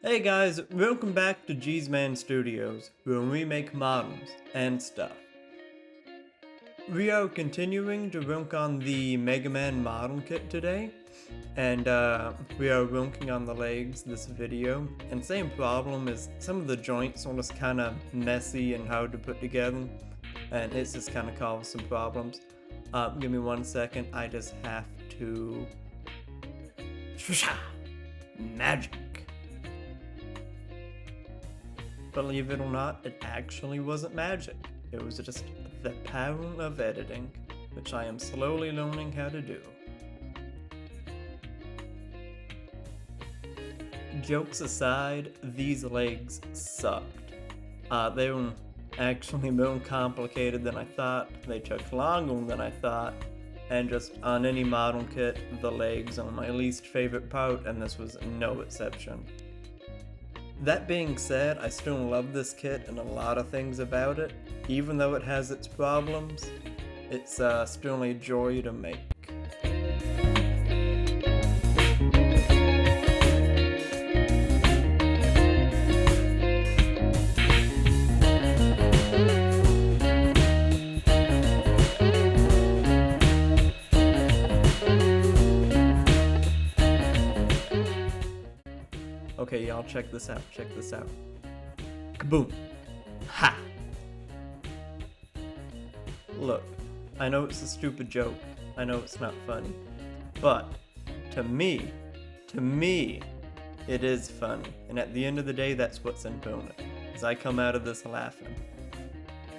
Hey guys, welcome back to G's Man Studios, where we make models and stuff. We are continuing to work on the megaman model kit today, and we are working on the legs this video. And same problem is some of the joints are just kind of messy and hard to put together, and it's just kind of caused some problems. Give me 1 second, I just have to... Magic! Believe it or not, it actually wasn't magic. It was just the power of editing, which I am slowly learning how to do. Jokes aside, these legs sucked. They were actually more complicated than I thought, they took longer than I thought, and just on any model kit, the legs are my least favorite part, and this was no exception. That being said, I still love this kit and a lot of things about it. Even though it has its problems, it's still a joy to make. Okay, y'all, check this out, Kaboom! Ha! Look, I know it's a stupid joke, I know it's not funny, but to me, it is funny, and at the end of the day, that's what's important, as I come out of this laughing.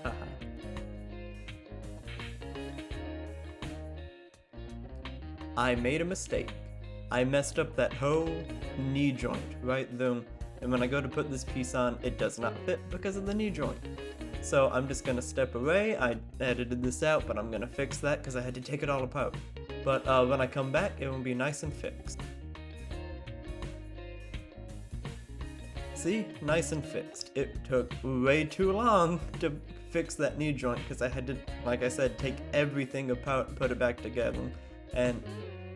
Haha. I made a mistake. I messed up that whole knee joint right there, and when I go to put this piece on, it does not fit because of the knee joint. So I'm just gonna step away. I edited this out, but I'm gonna fix that because I had to take it all apart. But when I come back, it will be nice and fixed. See? Nice and fixed. It took way too long to fix that knee joint because I had to, like I said, take everything apart and put it back together. And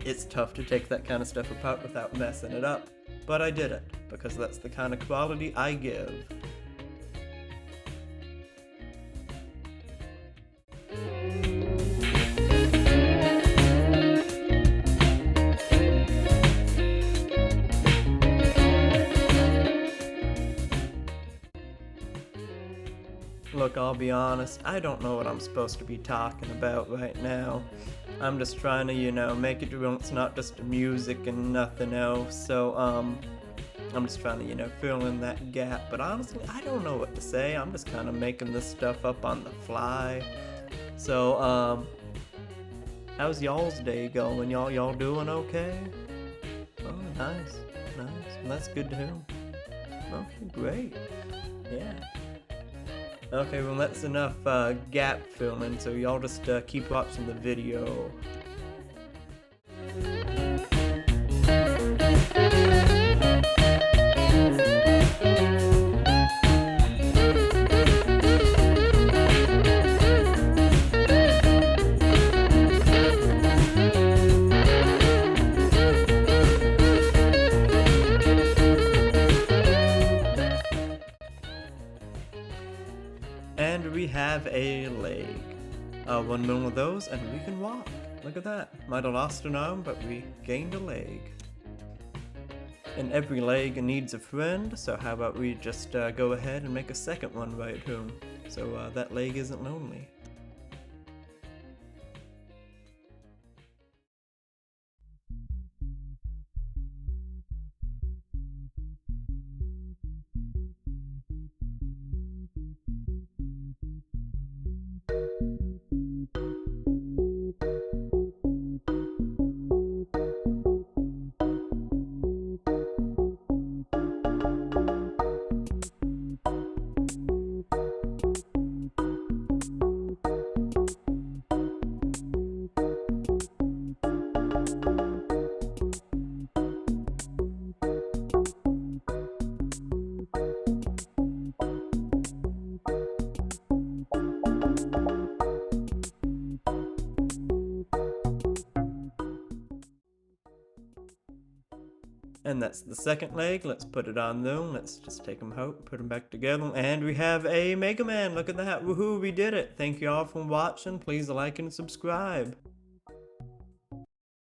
it's tough to take that kind of stuff apart without messing it up, but I did it, because that's the kind of quality I give. Look, I'll be honest, I don't know what I'm supposed to be talking about right now. I'm just trying to, make it where it's not just music and nothing else, so, I'm just trying to, fill in that gap, but honestly, I don't know what to say. I'm just kind of making this stuff up on the fly. So, how's y'all's day going? Y'all doing okay? Oh, nice. Well, that's good to hear. Okay, great. Yeah. Okay, well that's enough gap filling, so y'all just keep watching the video. And we have a leg. 1 more of those and we can walk. Look at that. Might have lost an arm, but we gained a leg. And every leg needs a friend, so how about we just go ahead and make a second one right here, so that leg isn't lonely. And that's the second leg. Let's put it on though. Let's just take them out, put them back together. And we have a Mega Man. Look at that. Woohoo, we did it. Thank you all for watching. Please like and subscribe.